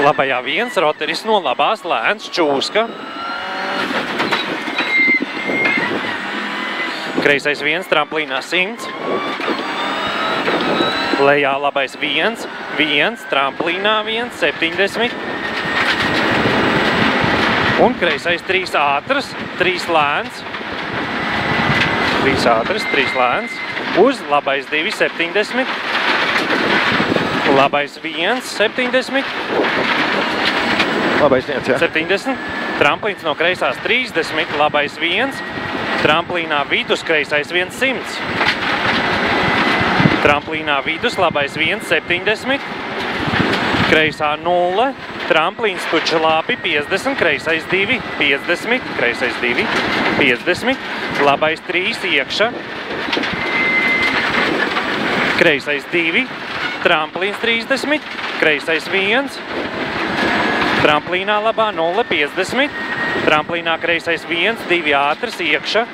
Labajā 1, roteris no labās, lēns, čūska. Kreisais 1, tramplīnā 100. Lejā labais 1, 1, tramplīnā 1, 70. Un kreisais 3 ātras, 3 lēns. 3 ātras, 3 lēns. Uz labais 2, 70. Labais 1, 70. Labais 1, jā. 70. Tramplīns no kreisās 30. Labais 1. Tramplīnā vidus kreisais 1, 100. Tramplīnā vidus labais 1, 70. Kreisā 0. Tramplīns tuča labi 50. Kreisais 2, 50. Kreisais 2, 50. Labais 3 iekša. Kreisais 2. Tramplīns 30. Kreisais 1. Tramplīnā labā 0, 50. Tramplīnā kreisais 1, 2 ātras iekša.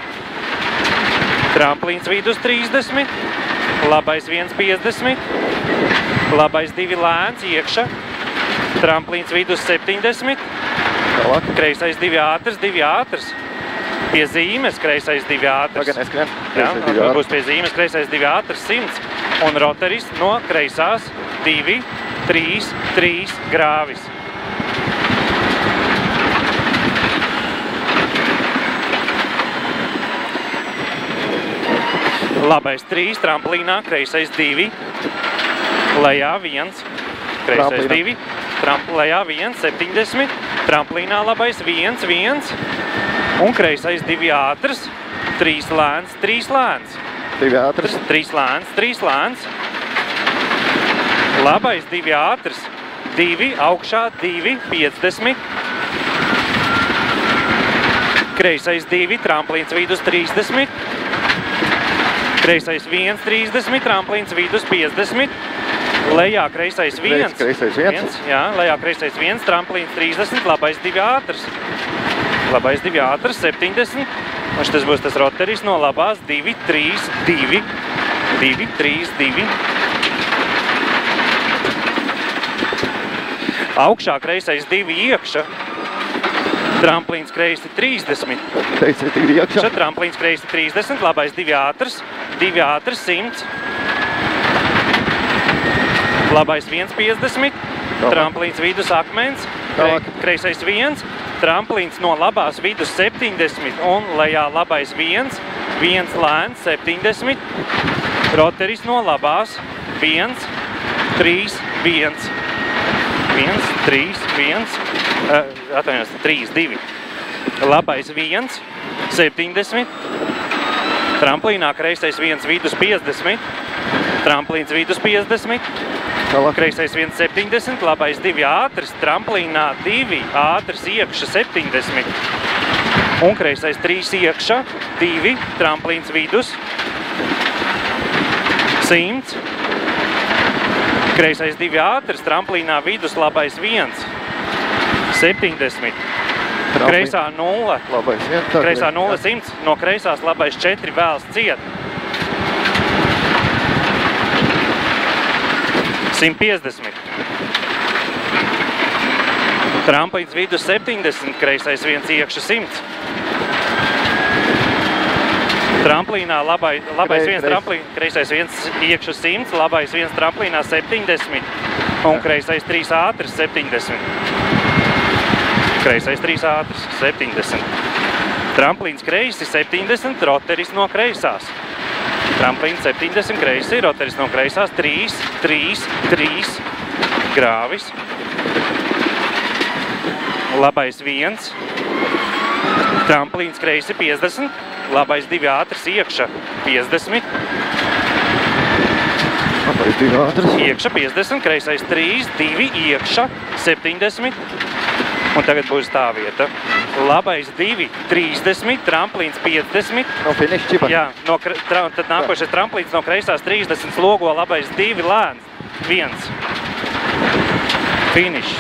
Tramplīns vidus 30. Labais 1, 50. Labais 2 lēns iekša. Tramplīns vidus 70. Kreisais 2 ātras, 2 ātras. Pie zīmes kreisais 2 ātras. Tagad neskrien. Jā, būs pie zīmes kreisais 2 ātras 100. Un roteris no kreisās 2, 3, 3 grāvis. Labais 3, tramplīnā, kreisais 2, lejā 1, kreisais 2, lejā 1, 70, tramplīnā labais 1, 1, un kreisais 2 ātras, 3 lēns, 3 lēns. 2 ātras. 3 lēns, 3 lēns. Labais 2 ātras, 2, augšā 2, 50. Kreisais 2, tramplīns vidus 30. Kreisais 1, 30, tramplīns vidus 50. Lejā kreisais 1. Kreisais 1. Jā, lejā kreisais 1, tramplīns 30, labais 2 ātras. Labais 2 ātras, 70. Un šitas būs tas roteris no labās 2, 3, 2, 2, 3, 2. Augšā kreisais 2 iekša. Tramplīns kreisi 30. Kreisais 2 iekša. Tramplīns kreisi 30, labais 2 ātras, 2 ātras 100. Labais 1, 50. Tramplīns vidus akmens. Kreisais 1. Tramplīns no labās vidus 70 un lejā labais 1. 1 lēns 70. Roteris no labās 1, 3, 1. 1, 3, 1. Atvainojos, 3, 2. Labais 1, 70. Tramplīnā kreisais 1 vidus 50. Tramplīns vidus 50. Kreisais 1, 70. Labais 2 ātras. Tramplīnā 2 ātras iekša 70. Un kreisais 3 iekša 2. Tramplīns vidus 100. Kreisais 2 ātras. Tramplīnā vidus labais 1. 70. Kreisā 0. Kreisā 0, 100. No kreisās labais 4 vēls ciet. 150. Tramplīns vidus 70. Kreisais 1 iekša 100. Tramplīnā labais 1 tramplīna, kreisais 1 iekša 100. Labais 1 tramplīnā 70. Un kreisais 3 ātras 70. Kreisais 3 ātras, 70. Tramplīns kreisi 70, roteris no kreisās. Tramplīns 70, kreisi, roteris no kreisās, 3, 3, 3, grāvis. Labais 1. Tramplīns kreisi 50, labais 2 ātras iekša 50. Labais 2 ātras. Iekša 50, kreisais 3, 2 iekša 70. Un tagad būs tā vieta. Labais 2, 30, tramplīns 50. No finish čipa. Jā, tad nākošais tramplīns no kreisās 30, logo labais 2, lēns 1. Finish.